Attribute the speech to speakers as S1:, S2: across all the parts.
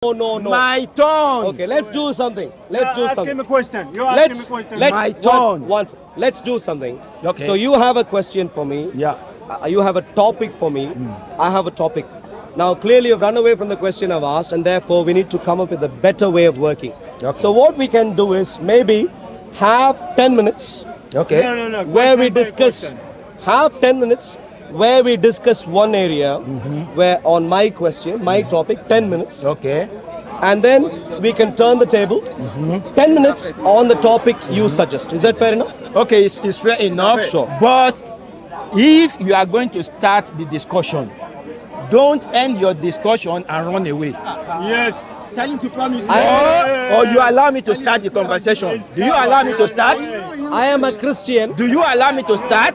S1: No.
S2: My turn.
S1: Okay, let's do something. Let's do
S3: ask
S1: something.
S3: him a question. You're asking him a question.
S2: My turn.
S1: Let's do something.
S2: Okay.
S1: So you have a question for me.
S2: Yeah.
S1: You have a topic for me. I have a topic. Now, clearly you've run away from the question I've asked, and therefore we need to come up with a better way of working.
S2: Okay.
S1: So what we can do is maybe have 10 minutes
S2: Okay.
S3: No.
S1: where we
S3: Question by
S1: discuss,
S3: question.
S1: have 10 minutes where we discuss one area where on my question, my topic, 10 minutes.
S2: Okay.
S1: And then we can turn the table, 10 minutes on the topic you suggest. Is that fair enough?
S2: Okay, it's fair enough.
S1: Sure.
S2: But if you are going to start the discussion, don't end your discussion and run away.
S3: Yes.
S4: Tell him to promise.
S2: Or you allow me to start the conversation. Do you allow me to start?
S1: I am a Christian.
S2: Do you allow me to start?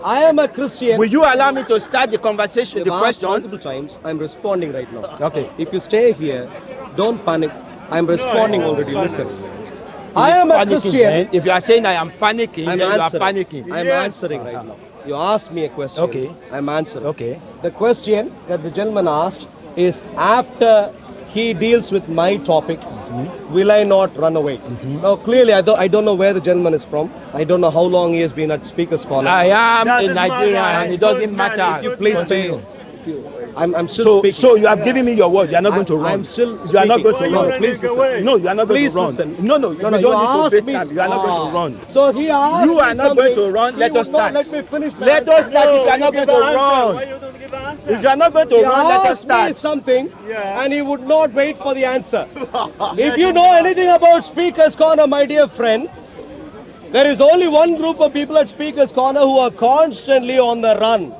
S1: I am a Christian.
S2: Will you allow me to start the conversation,
S1: You've
S2: the
S1: asked
S2: question?
S1: multiple times. I'm responding right now.
S2: Okay.
S1: If you stay here, don't panic. I'm responding already. Listen. I am a
S2: Panicking,
S1: Christian.
S2: then. If you are saying I am panicking,
S1: I'm
S2: then you are
S1: answering.
S2: panicking.
S1: I'm answering right now. You asked me a question.
S2: Okay.
S1: I'm answering.
S2: Okay.
S1: The question that the gentleman asked is, after he deals with my topic, will I not run away? Now, clearly, I don't know where the gentleman is from. I don't know how long he has been at Speaker's Corner.
S2: I am
S3: Doesn't
S2: a Nigerian
S3: matter.
S2: and it doesn't matter.
S3: If you
S1: Please
S2: Continue.
S1: stay. I'm still speaking.
S2: So you have given me your word. You are not going to run.
S1: I'm still
S2: You are not
S1: speaking.
S2: going to
S3: Why
S2: run.
S3: you
S1: Please
S3: running
S1: listen.
S3: away?
S2: No, you are not going
S1: Please
S2: to run.
S1: listen.
S2: No,
S1: No,
S2: you
S1: you
S2: don't need
S1: asked
S2: to
S1: me.
S2: waste time. You are not going to run.
S1: So he asked
S2: You are
S1: me
S2: not going to
S1: something.
S2: run. Let
S1: He
S2: us
S1: would not
S2: start.
S1: Let me finish. my
S2: Let us
S1: answer.
S2: start if you are not going to
S3: Why
S2: run.
S3: you don't give an answer?
S2: If you are not going to
S1: He
S2: run, let us
S1: asked me
S2: start.
S1: something,
S3: Yeah.
S1: and he would not wait for the answer. If you know anything about Speaker's Corner, my dear friend, there is only one group of people at Speaker's Corner who are constantly on the run.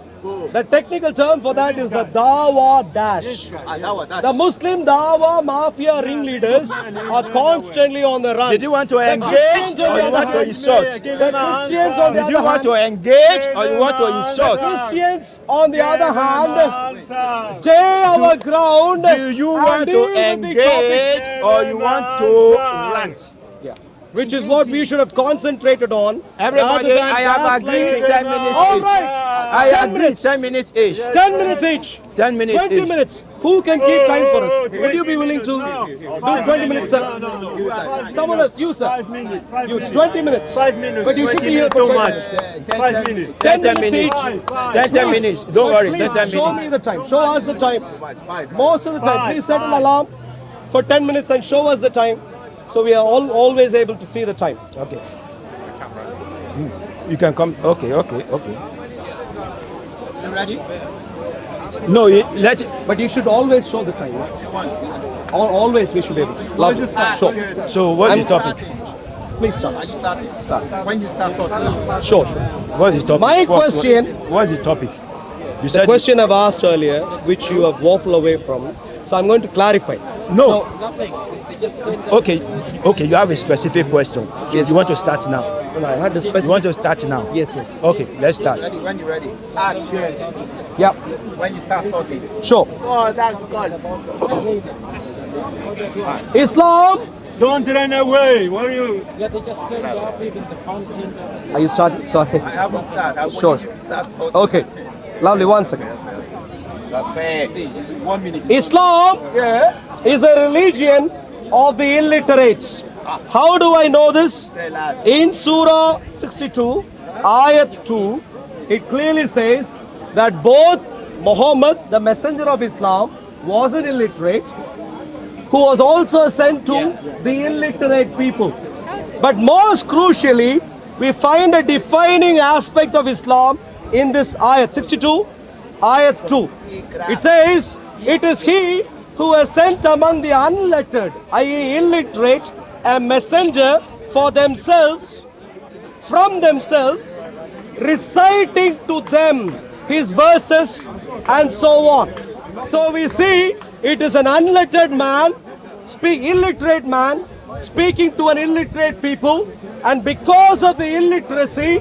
S1: The technical term for that is the Dawa Dash. The Muslim Dawa Mafia ringleaders are constantly on the run.
S2: Did you want to engage
S1: Christians on
S2: or
S1: the
S2: you
S1: other
S2: want to
S1: hand-
S2: insult?
S1: The Christians on the
S2: Did you
S1: other
S2: want to
S1: hand,
S2: engage or you want to
S1: the
S2: insult?
S1: Christians on the other hand,
S3: Answer.
S1: stay our ground.
S2: Do you
S1: and
S2: want
S1: deal
S2: to
S1: with the
S2: engage
S1: topics.
S2: or you want to rant?
S1: Yeah. Which is what we should have concentrated on.
S2: Everybody,
S1: rather than
S2: I have agreed
S1: gaslighting.
S2: 10 minutes
S1: All
S2: each.
S1: right.
S2: I
S1: 10
S2: agree
S1: minutes.
S2: 10 minutes each.
S1: 10 minutes each.
S2: 10 minutes
S1: 20
S2: each.
S1: minutes. Who can keep time for us?
S3: Oh,
S1: Would you be
S3: 20
S1: willing to
S3: minutes,
S1: do
S3: no.
S1: 20 minutes, sir?
S3: No.
S1: Someone else, you, sir.
S3: 5 minutes. 5
S1: You,
S3: minutes.
S1: 20 minutes.
S3: 5 minutes.
S1: But you should
S3: 20
S1: be here
S3: minutes
S1: for
S3: too
S1: 20
S3: much.
S1: minutes.
S3: 5 minutes.
S1: 10
S2: 10
S1: minutes each.
S2: minutes. 10 minutes. Don't worry.
S1: Please
S2: 10
S1: show me
S2: minutes.
S1: the time. Show us the time. Most of the time. Please set an alarm for 10 minutes and show us the time. So we are always able to see the time.
S2: Okay. You can come. Okay.
S4: You ready?
S2: No, let it.
S1: But you should always show the time. Always we should be able to. Love it. Sure.
S2: So what's
S1: I'm
S2: the topic?
S1: Please start.
S4: Are you starting? When you start talking.
S1: Sure.
S2: What's the topic?
S1: My question-
S2: What's the topic? You
S1: The
S2: said
S1: question I've asked earlier, which you have waffled away from, so I'm going to clarify.
S2: No. Okay. You have a specific question.
S1: Yes.
S2: You want to start now?
S1: No, I had the
S2: You
S1: specific.
S2: want to start now?
S1: Yes.
S2: Okay. Let's start.
S4: Ready? When you're ready. Action.
S1: Yeah.
S4: When you start talking.
S1: Sure.
S4: Oh, that God.
S1: Islam.
S3: Don't run away. What are you?
S1: Are you starting? Sorry.
S4: I haven't started. I want
S1: Sure.
S4: you to start talking.
S1: Okay. Lovely. 1 second.
S4: That's fair. See, 1 minute.
S1: Islam
S4: Yeah.
S1: is a religion of the illiterates. How do I know this?
S4: Tell us.
S1: In Surah 62, Ayat 2, it clearly says that both Muhammad, the messenger of Islam, was an illiterate who was also sent to the illiterate people. But most crucially, we find a defining aspect of Islam in this Ayat 62, Ayat 2. It says, it is he who has sent among the unlettered, i.e. illiterate, a messenger for themselves, from themselves, reciting to them his verses and so on. So we see it is an unlettered man, illiterate man, speaking to an illiterate people, and because of the illiteracy,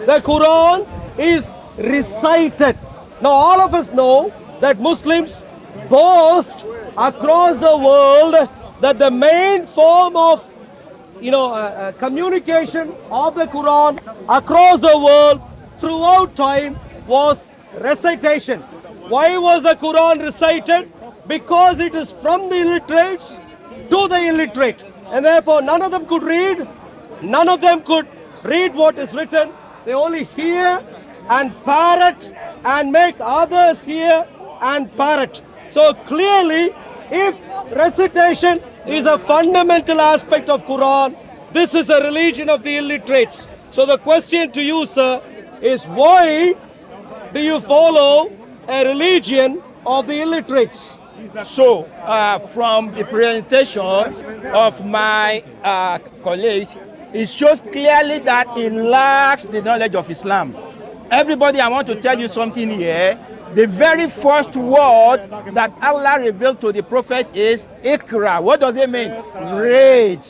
S1: the Quran is recited. Now all of us know that Muslims boast across the world that the main form of communication of the Quran across the world throughout time was recitation. Why was the Quran recited? because it is from the illiterates to the illiterate. And therefore none of them could read, none of them could read what is written. They only hear and parrot and make others hear and parrot. So clearly, if recitation is a fundamental aspect of Quran, this is a religion of the illiterates. So the question to you, sir, is why do you follow a religion of the illiterates?
S2: So, from the presentation of my colleagues, it shows clearly that he lacks the knowledge of Islam. Everybody, I want to tell you something here. The very first word that Allah revealed to the Prophet is Iqra. What does it mean? Read.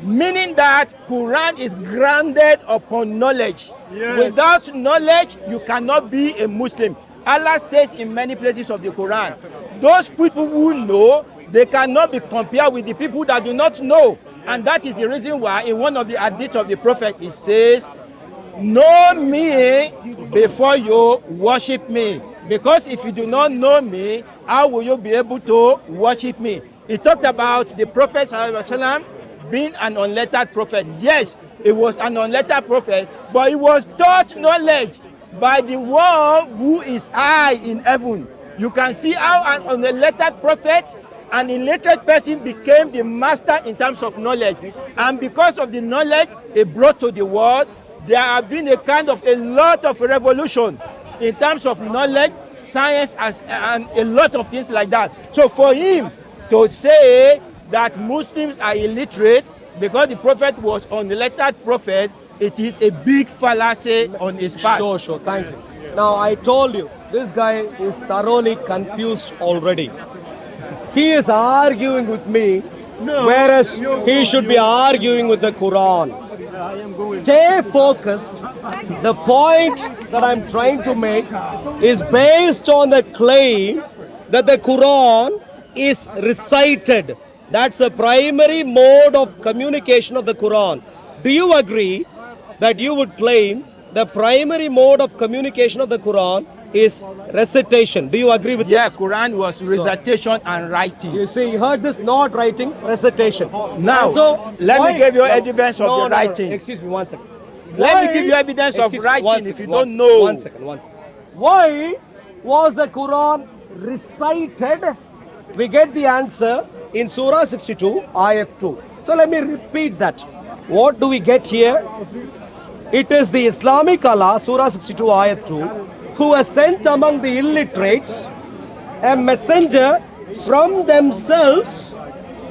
S2: Meaning that Quran is grounded upon knowledge.
S3: Yes.
S2: Without knowledge, you cannot be a Muslim. Allah says in many places of the Quran, those people who know, they cannot be compared with the people that do not know. And that is the reason why in one of the hadiths of the Prophet, it says, know me before you worship me. Because if you do not know me, how will you be able to worship me? He talked about the Prophet ﷺ being an unlettered prophet. Yes, he was an unlettered prophet, but he was taught knowledge by the one who is high in heaven. You can see how an unlettered prophet, an illiterate person, became the master in terms of knowledge. And because of the knowledge he brought to the world, there have been a lot of revolution in terms of knowledge, science, and a lot of things like that. So for him to say that Muslims are illiterate because the prophet was an unlettered prophet, it is a big fallacy on his part.
S1: Sure, thank you. Now I told you, this guy is thoroughly confused already. He is arguing with me, whereas he should be arguing with the Quran. Stay focused. The point that I'm trying to make is based on the claim that the Quran is recited. That's the primary mode of communication of the Quran. Do you agree that you would claim the primary mode of communication of the Quran is recitation? Do you agree with
S2: Yeah,
S1: this?
S2: Quran was recitation and writing.
S1: You see, you heard this, not writing, recitation.
S2: Now,
S1: And so,
S2: let
S1: why-
S2: me give you evidence of the
S1: No,
S2: writing.
S1: Excuse me, one second.
S2: Let me
S1: Why-
S2: give you evidence of
S1: Excuse me,
S2: writing
S1: one
S2: if
S1: second,
S2: you
S1: one
S2: don't
S1: second,
S2: know.
S1: One second. Why was the Quran recited? We get the answer in Surah 62, Ayat 2. So let me repeat that. What do we get here? It is the Islamic Allah, Surah 62, Ayat 2, who has sent among the illiterates a messenger from themselves,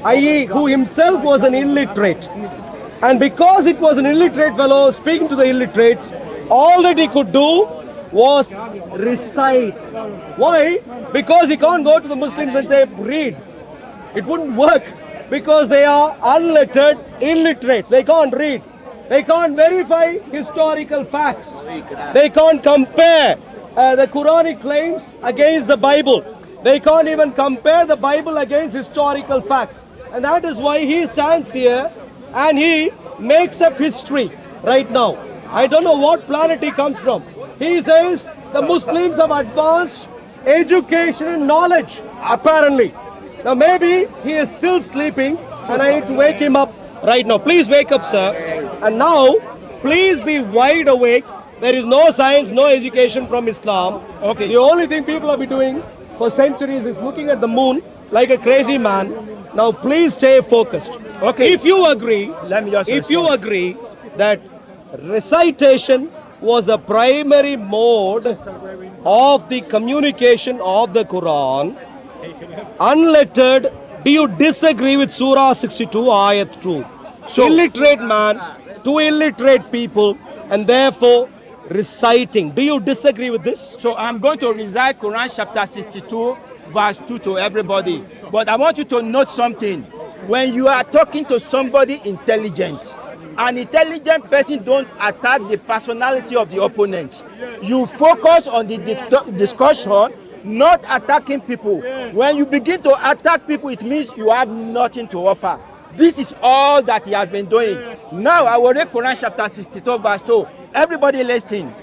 S1: i.e., who himself was an illiterate. And because it was an illiterate fellow speaking to the illiterates, all that he could do was recite. Why? Because he can't go to the Muslims and say, read. It wouldn't work because they are unlettered illiterates. They can't read. They can't verify historical facts. They can't compare the Quranic claims against the Bible. They can't even compare the Bible against historical facts. And that is why he stands here and he makes up history right now. I don't know what planet he comes from. He says the Muslims have advanced education and knowledge, apparently. Now maybe he is still sleeping and I need to wake him up right now. Please wake up, sir. And now, please be wide awake. There is no science, no education from Islam.
S2: Okay.
S1: The only thing people have been doing for centuries is looking at the moon like a crazy man. Now please stay focused.
S2: Okay.
S1: If you agree,
S2: Let me just
S1: if you
S2: respond.
S1: agree that recitation was the primary mode of the communication of the Quran, unlettered, do you disagree with Surah 62, Ayat 2? So, illiterate man, two illiterate people, and therefore reciting. Do you disagree with this?
S2: So I'm going to recite Quran chapter 62, verse 2 to everybody. But I want you to note something. When you are talking to somebody intelligent, an intelligent person don't attack the personality of the opponent. You focus on the discussion, not attacking people. When you begin to attack people, it means you have nothing to offer. This is all that he has been doing. Now I will read Quran chapter 62 verse 2. Everybody listening.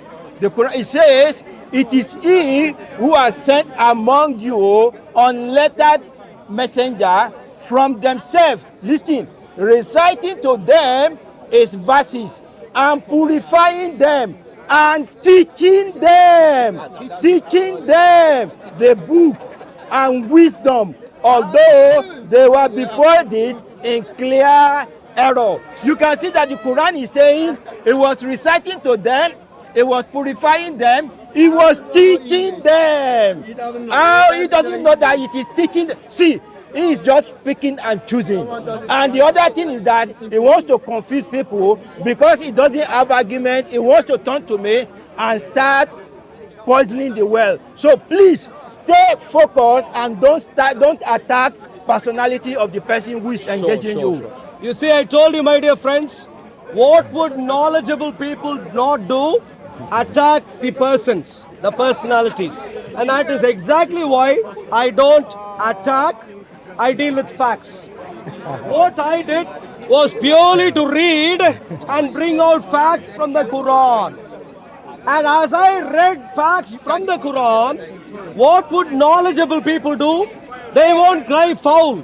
S2: The Quran, it says, It is he who has sent among you unlettered messenger from themselves. Listen, reciting to them his verses and purifying them and teaching them the book and wisdom, although they were before this in clear error. You can see that the Quran is saying it was reciting to them, it was purifying them, it was teaching them. How he doesn't know that it is teaching them. See, he is just picking and choosing. And the other thing is that he wants to confuse people because he doesn't have argument. He wants to turn to me and start poisoning the well. So please stay focused and don't attack personality of the person who is engaging you.
S1: You see, I told you, my dear friends, what would knowledgeable people not do? Attack the persons, the personalities. And that is exactly why I don't attack, I deal with facts. What I did was purely to read and bring out facts from the Quran. And as I read facts from the Quran, what would knowledgeable people do? They won't cry foul.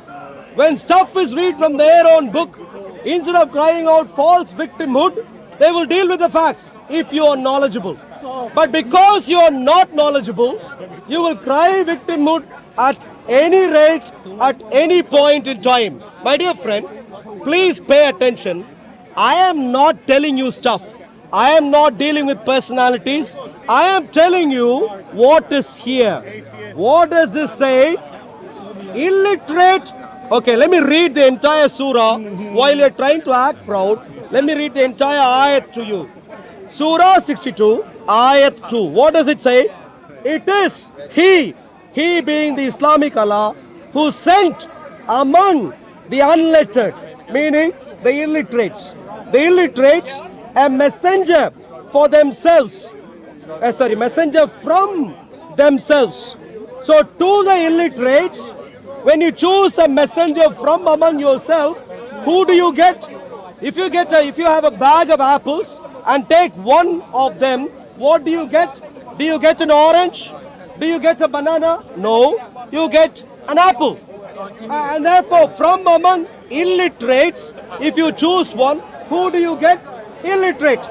S1: When stuff is read from their own book, instead of crying out false victimhood, they will deal with the facts if you are knowledgeable. But because you are not knowledgeable, you will cry victimhood at any rate, at any point in time. My dear friend, please pay attention. I am not telling you stuff. I am not dealing with personalities. I am telling you what is here. What does this say? Illiterate. Okay, let me read the entire surah while you're trying to act proud. Let me read the entire ayat to you. Surah 62, ayat 2. What does it say? It is he being the Islamic Allah, who sent among the unlettered, meaning the illiterates. The illiterates, a messenger for themselves. Messenger from themselves. So to the illiterates, when you choose a messenger from among yourself, who do you get? If you have a bag of apples and take one of them, what do you get? Do you get an orange? Do you get a banana? No, you get an apple. And therefore, from among illiterates, if you choose one, who do you get? Illiterate.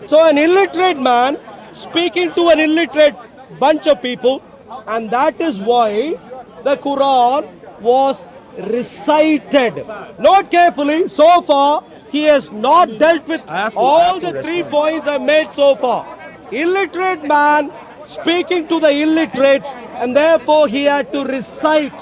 S1: So an illiterate man speaking to an illiterate bunch of people, and that is why the Quran was recited. Note carefully, so far he has not dealt with all the 3 points I made so far. Illiterate man speaking to the illiterates, and therefore he had to recite.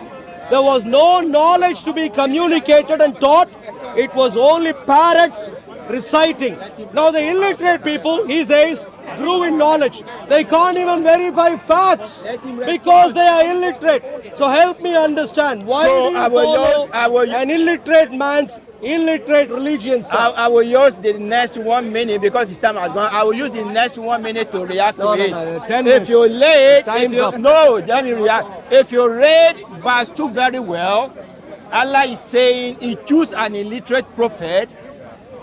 S1: There was no knowledge to be communicated and taught. It was only parrots reciting. Now the illiterate people, he says, grew in knowledge. They can't even verify facts because they are illiterate. So help me understand, why do you follow an illiterate man's illiterate religion, sir?
S2: I will use the next 1 minute because his time has gone. I will use the next 1 minute to react to it.
S1: No, 10
S2: if you late,
S1: up.
S2: No, let me react. If you read verse 2 very well, Allah is saying he chose an illiterate prophet.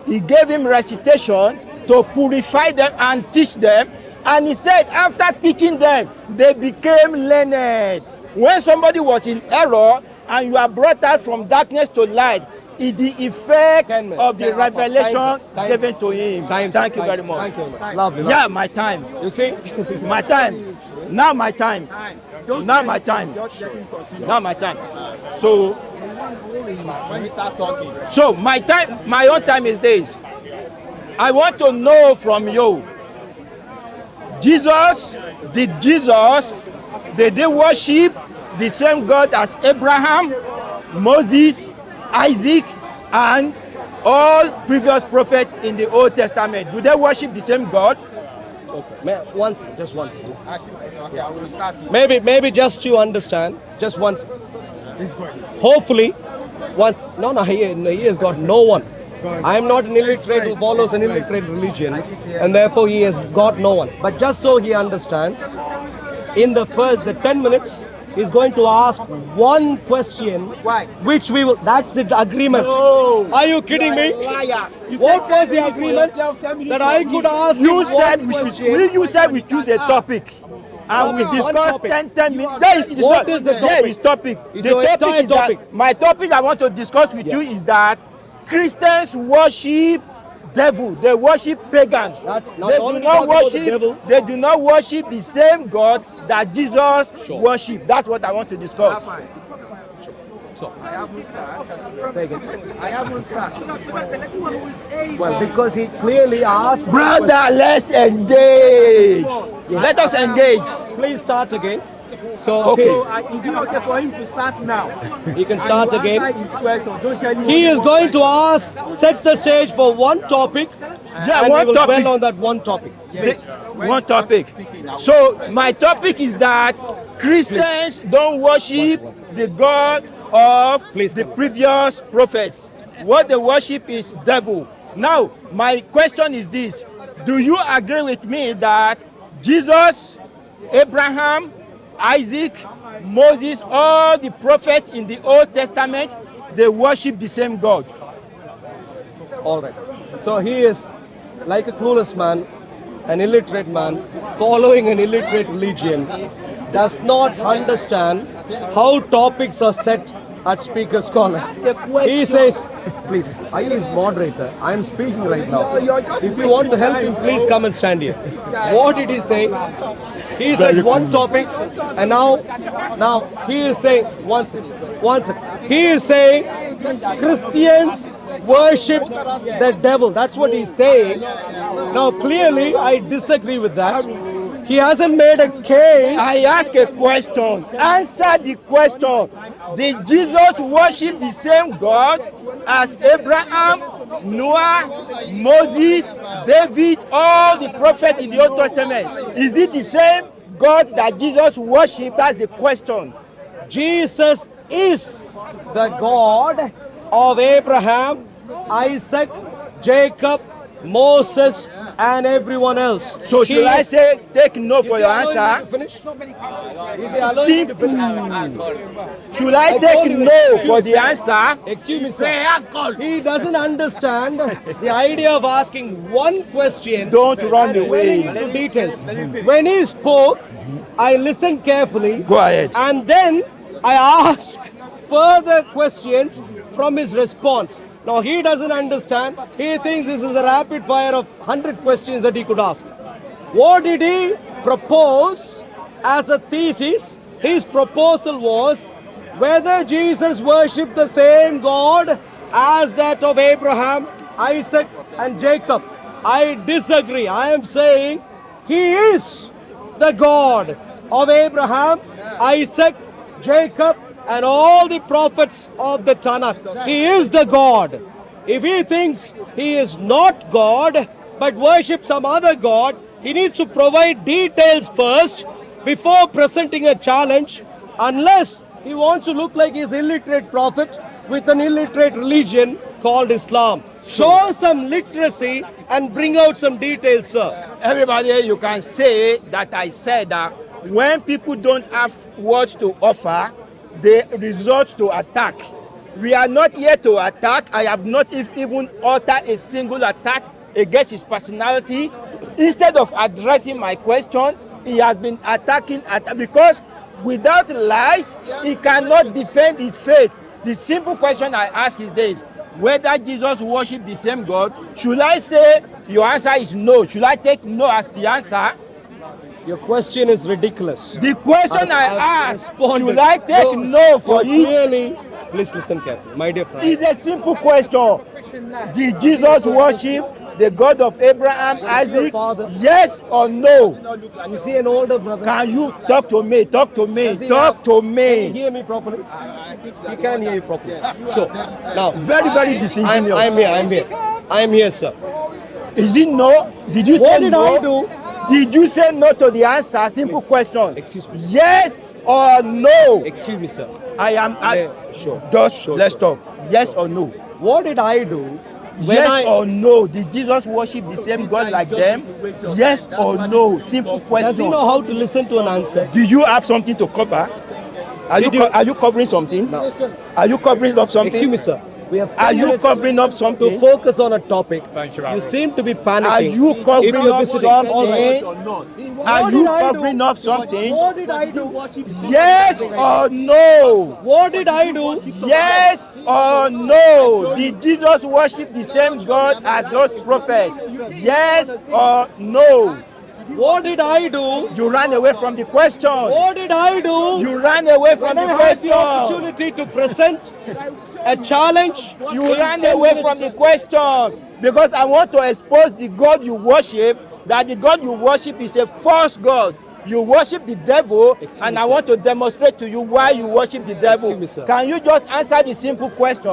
S2: He gave him recitation to purify them and teach them. And he said after teaching them, they became learned. When somebody was in error and you are brought out from darkness to light, is the effect of the revelation given to him. Thank you very much.
S1: Thank you. Lovely.
S2: Yeah, my time.
S1: You see?
S2: My time. Now my time. Now my time. Now my time. So
S4: When you start talking.
S2: So my own time is this. I want to know from you, did they worship the same God as Abraham, Moses, Isaac, and all previous prophets in the Old Testament? Do they worship the same God?
S1: Okay. Just once.
S4: Okay, I will start here.
S1: Maybe just to understand, just once. Hopefully, once. No, he has got no one. I am not an illiterate who follows an illiterate religion, and therefore he has got no one. But just so he understands, in the 10 minutes, he's going to ask one question,
S4: Why?
S1: which we will. That's the agreement.
S2: No.
S1: Are you kidding me? What was the agreement? That I could ask
S2: You
S1: him
S2: said
S1: one question.
S2: we choose a topic, and we
S1: One
S2: discuss
S1: topic.
S2: 10 minutes. There is the
S1: What is the
S2: There
S1: topic?
S2: is topic.
S1: It's
S2: The
S1: your
S2: topic
S1: entire
S2: is that
S1: topic.
S2: my topic I want to discuss with you is that Christians worship devil. They worship pagans.
S1: That's not
S2: They do
S1: only
S2: not
S1: talking about the
S2: worship.
S1: devil.
S2: They do not worship the same God that Jesus
S1: Sure.
S2: worship. That's what I want to discuss.
S1: So,
S4: I haven't started.
S1: say again.
S4: I haven't started.
S1: Well, because he clearly asked.
S2: Brother, let's engage. Let us engage.
S1: Please start again. So,
S2: Okay.
S4: So, is it okay for him to start now?
S1: he can start
S4: And you
S1: again.
S4: answer his question. Don't tell him
S1: He
S4: what
S1: is
S4: you
S1: going
S4: want.
S1: to ask, set the stage for one topic,
S2: Yeah,
S1: and
S2: one
S1: we will
S2: topic.
S1: dwell on that one topic.
S4: Yes.
S2: One topic. So my topic is that Christians don't worship the God of
S1: Please
S2: the
S1: come on.
S2: previous prophets. What they worship is devil. Now, my question is this: do you agree with me that Jesus, Abraham, Isaac, Moses, all the prophets in the Old Testament, they worship the same God?
S1: All right. So he is like a clueless man, an illiterate man, following an illiterate religion, does not understand how topics are set at Speaker Scholar. He says, please, I is moderator. I am speaking right now. If you want to help him, please come and stand here. What did he say? He said one topic, and now he is saying one second. He is saying Christians worship the devil. That's what he's saying. Now clearly I disagree with that. He hasn't made a case.
S2: I ask a question. Answer the question. Did Jesus worship the same God as Abraham, Noah, Moses, David, all the prophets in the Old Testament? Is it the same God that Jesus worshipped? That's the question.
S1: Jesus is the God of Abraham, Isaac, Jacob, Moses, and everyone else.
S2: So should I say take no for your answer?
S1: Finish? Is he allowing you to finish?
S2: Should I take no for the answer?
S1: Excuse me, sir. He doesn't understand the idea of asking one question.
S2: Don't run
S1: and
S2: away.
S1: dwelling into details. When he spoke, I listened carefully.
S2: Go ahead.
S1: And then I asked further questions from his response. Now he doesn't understand. He thinks this is a rapid fire of 100 questions that he could ask. What did he propose as a thesis? His proposal was whether Jesus worshipped the same God as that of Abraham, Isaac, and Jacob. I disagree. I am saying he is the God of Abraham, Isaac, Jacob, and all the prophets of the Tanakh. He is the God. If he thinks he is not God but worships some other God, he needs to provide details first before presenting a challenge, unless he wants to look like he's illiterate prophet with an illiterate religion called Islam. Show some literacy and bring out some details, sir.
S2: Everybody, you can say that I said that when people don't have words to offer, they resort to attack. We are not here to attack. I have not even uttered a single attack against his personality. Instead of addressing my question, he has been attacking because without lies, he cannot defend his faith. The simple question I ask is this: whether Jesus worshiped the same God. Should I say your answer is no? Should I take no as the answer?
S1: Your question is ridiculous.
S2: The question I
S1: I've
S2: asked,
S1: responded.
S2: should I take no for it?
S1: Clearly, please listen carefully, my dear friend.
S2: It's a simple question. Did Jesus worship the God of Abraham,
S1: your
S2: Isaac?
S1: father?
S2: Yes or no?
S1: Is he an older brother?
S2: Can you talk to me? Talk to me.
S1: Does he
S2: Talk
S1: have-
S2: to
S1: Can
S2: me.
S1: you hear me properly? He can hear you properly. Sure. Now,
S2: Very, very disingenuous.
S1: I'm here, sir.
S2: Is it no? Did you
S1: What
S2: say
S1: did
S2: no?
S1: I do?
S2: Did you say no to the answer? Simple question.
S1: Excuse me.
S2: Yes or no?
S1: Excuse me, sir.
S2: I am.
S1: Sure.
S2: Just
S1: Sure,
S2: let's
S1: sure.
S2: talk. Yes or no?
S1: What did I do? When
S2: Yes or no? Did Jesus worship the same God like them? Yes or no? Simple
S1: Does he
S2: question.
S1: know how to listen to an answer?
S2: Did you have something to cover? Are you covering something?
S1: No.
S2: Are you covering up something?
S1: Excuse me, sir. We have 10
S2: Are you
S1: minutes
S2: covering up
S1: to
S2: something?
S1: focus on a topic.
S3: Thank you,
S1: You
S3: Robert.
S1: seem to be panicking.
S2: Are you
S1: If
S2: covering
S1: you're
S2: up
S1: visiting. All right.
S2: something?
S1: What
S2: Are
S1: did
S2: you
S1: I do?
S2: covering up something?
S1: What did I do?
S2: Yes or no?
S1: What did I do?
S2: Yes or no? Did Jesus worship the same God as those prophets? Yes or no?
S1: What did I do?
S2: You ran away from the question.
S1: What did I do?
S2: You ran away from
S1: When
S2: the
S1: I had the
S2: question.
S1: opportunity to present a challenge,
S2: You
S1: in
S2: ran
S1: 10
S2: away
S1: minutes.
S2: from the question because I want to expose the God you worship, that the God you worship is a false God. You worship the devil, and I want to demonstrate to you why you worship the devil.
S1: Excuse me, sir.
S2: Can you just answer the simple question?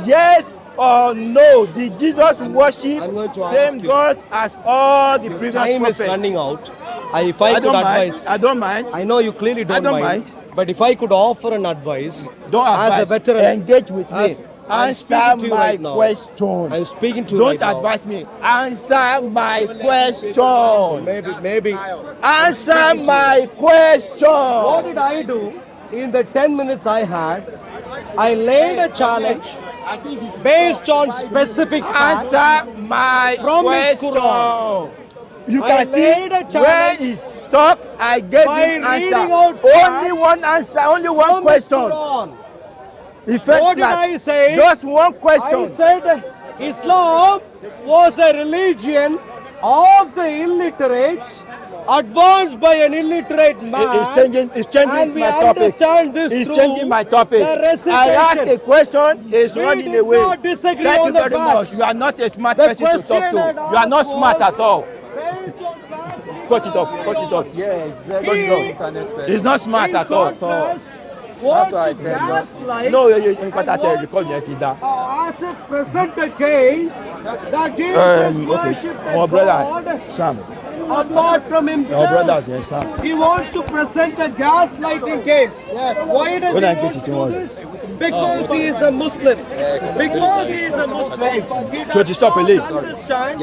S2: Yes or no? Did Jesus worship
S1: I'm going to ask
S2: same
S1: you.
S2: God as all the previous
S1: Time
S2: prophets?
S1: is running out. If I
S2: I
S1: could
S2: don't
S1: advise,
S2: mind. I don't mind.
S1: I know you clearly don't,
S2: don't
S1: mind,
S2: mind.
S1: but if I could offer an advice,
S2: Don't
S1: as
S2: advise.
S1: a veteran,
S2: Engage with me.
S1: as I'm
S2: Answer
S1: speaking to you
S2: my
S1: right now.
S2: question.
S1: I'm speaking to you
S2: Don't
S1: right now.
S2: advise me. Answer my question.
S1: Maybe.
S2: Answer my
S1: What
S2: question.
S1: did I do in the 10 minutes I had? I laid a challenge based on specific facts.
S2: Answer my
S1: From his
S2: question.
S1: Quran.
S2: You
S1: I
S2: can see
S1: laid a
S2: where
S1: challenge
S2: he's stuck. I gave
S1: by
S2: him
S1: reading
S2: answer.
S1: out
S2: Only
S1: facts
S2: one answer. Only one
S1: from his
S2: question.
S1: Quran.
S2: He fell
S1: What did
S2: flat.
S1: I say?
S2: Just one
S1: I
S2: question.
S1: said Islam was a religion of the illiterates, advanced by an illiterate man.
S2: It's changing
S1: and we
S2: my topic.
S1: understand this
S2: It's
S1: through
S2: changing my topic.
S1: the recitation.
S2: I asked a question, it's
S1: We
S2: running
S1: did
S2: away.
S1: not disagree
S2: Thank
S1: on
S2: you
S1: the
S2: very
S1: facts.
S2: much. You are not a smart
S1: The
S2: person to talk
S1: question
S2: to.
S1: I'd
S2: You are not
S1: asked
S2: smart
S1: was,
S2: at all.
S1: based on facts,
S2: Cut it off. Cut it off. Yes, very
S1: He-
S2: good. It's not smart
S1: in
S2: at all.
S1: contrast, wants to gaslight
S2: No, you
S1: and
S2: got that
S1: wants
S2: record yet.
S1: as if present a case that Jesus worshipped a
S2: My brother
S1: God
S2: Sam.
S1: apart from
S2: Your
S1: himself.
S2: brothers, yes, Sam.
S1: He wants to present a gaslighting case. Why does
S2: When
S1: he
S2: I get
S1: want
S2: it
S1: to
S2: in
S1: do
S2: order.
S1: this? Because he is a Muslim. Because he is a Muslim, he
S2: So to
S1: does
S2: stop a
S1: not
S2: leak.
S1: understand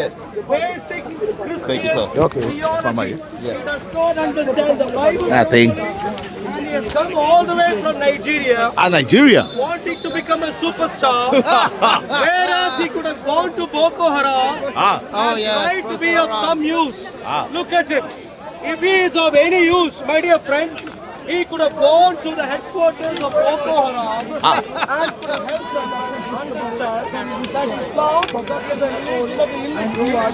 S1: basic Christian
S2: Okay.
S1: theology. He does not understand the Bible.
S5: Nothing.
S1: And he has come all the way from Nigeria
S5: Nigeria.
S1: wanting to become a superstar, whereas he could have gone to Boko Haram and tried to be of some use. Look at him. If he is of any use, my dear friends, he could have gone to the headquarters of Boko Haram and could have helped them understand that Islam is a religion of the illiterate.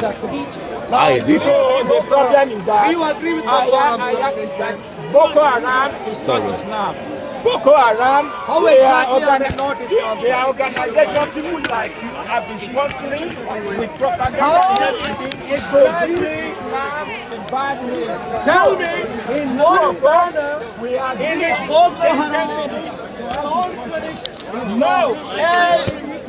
S2: So the problem is that
S1: Do you agree with Boko Haram, sir?
S2: Boko Haram is not Islam. Boko Haram,
S1: How
S2: they are
S1: exactly are they not Islam?
S2: They are organization people like you have been sponsoring with propaganda
S1: How
S2: and everything. It
S1: exactly?
S2: gives Islam a bad name.
S1: Tell me in what manner
S2: We are
S1: in which Boko Haram contradicts
S2: no.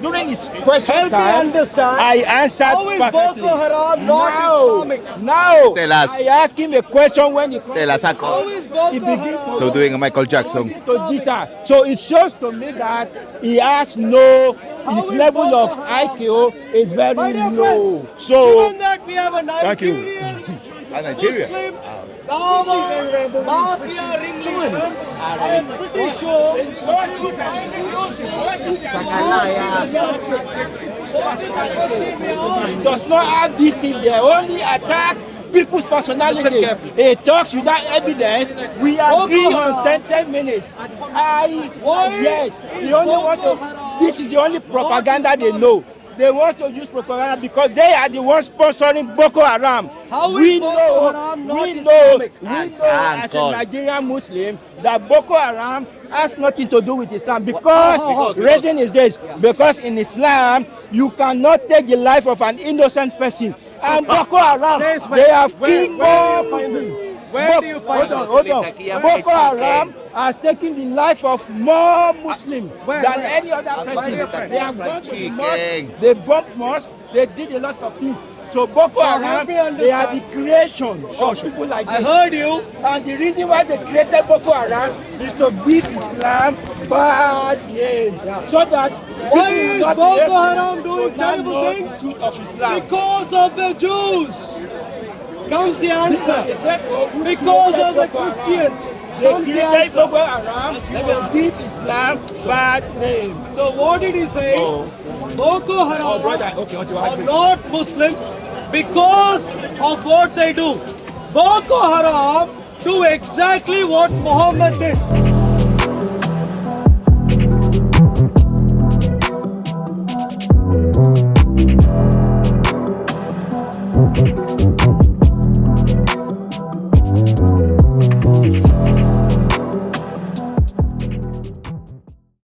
S2: During his question
S1: Help me
S2: time,
S1: understand.
S2: I answered
S1: How is
S2: perfectly.
S1: Boko Haram not
S2: Now,
S1: Islamic?
S2: now,
S5: Tell us.
S2: I asked him a question when he
S5: Tell us,
S1: How
S5: Uncle.
S1: is Boko
S2: He begins
S1: Haram?
S5: So doing a Michael Jackson.
S2: to jitter. So it shows to me that he has no, his
S1: is
S2: level
S1: Boko
S2: of
S1: Haram?
S2: IQ is
S1: My
S2: very
S1: dear
S2: low.
S1: friends,
S2: So
S1: given that we have a
S2: Thank you.
S1: Nigerian
S5: Nigeria.
S1: Muslim Dawa, mafia ringleader, I am pretty sure he would find it useful.
S2: does not have this thing. They only attack people's personality. He talks without evidence. We agree on 10 minutes. Yes, they only want to, this is the only propaganda they know. They want to use propaganda because they are the ones sponsoring Boko Haram.
S1: How is
S2: we
S1: Boko
S2: know,
S1: Haram not
S2: we know,
S1: Islamic?
S2: we know as a
S5: God.
S2: Nigerian Muslim that Boko Haram has nothing to do with Islam because reason is this, because in Islam you cannot take the life of an innocent person. And Boko Haram, they have killed more Muslims.
S1: Where do you find this?
S2: Hold on. Boko Haram has taken the life of more Muslims than any other person. They have gone to the mosque, they bombed mosques, they did a lot of things. So Boko
S1: help
S2: Haram,
S1: me understand.
S2: they are the creation of people like
S1: I
S2: this.
S1: heard you.
S2: And the reason why they created Boko Haram is to give Islam bad name. So that
S1: Why
S2: people will
S1: is
S2: not be
S1: Boko
S2: able
S1: Haram
S2: to
S1: doing
S2: not
S1: terrible
S2: know
S1: things?
S2: the truth of Islam.
S1: Because of the Jews. Comes the answer. Because of the Christians.
S2: They
S1: Comes the
S2: created
S1: answer.
S2: Boko Haram. They give Islam bad name.
S1: So what did he say? Boko Haram
S2: Oh, brother. Okay, what you
S1: are
S2: want?
S1: not Muslims because of what they do. Boko Haram do exactly what Muhammad did.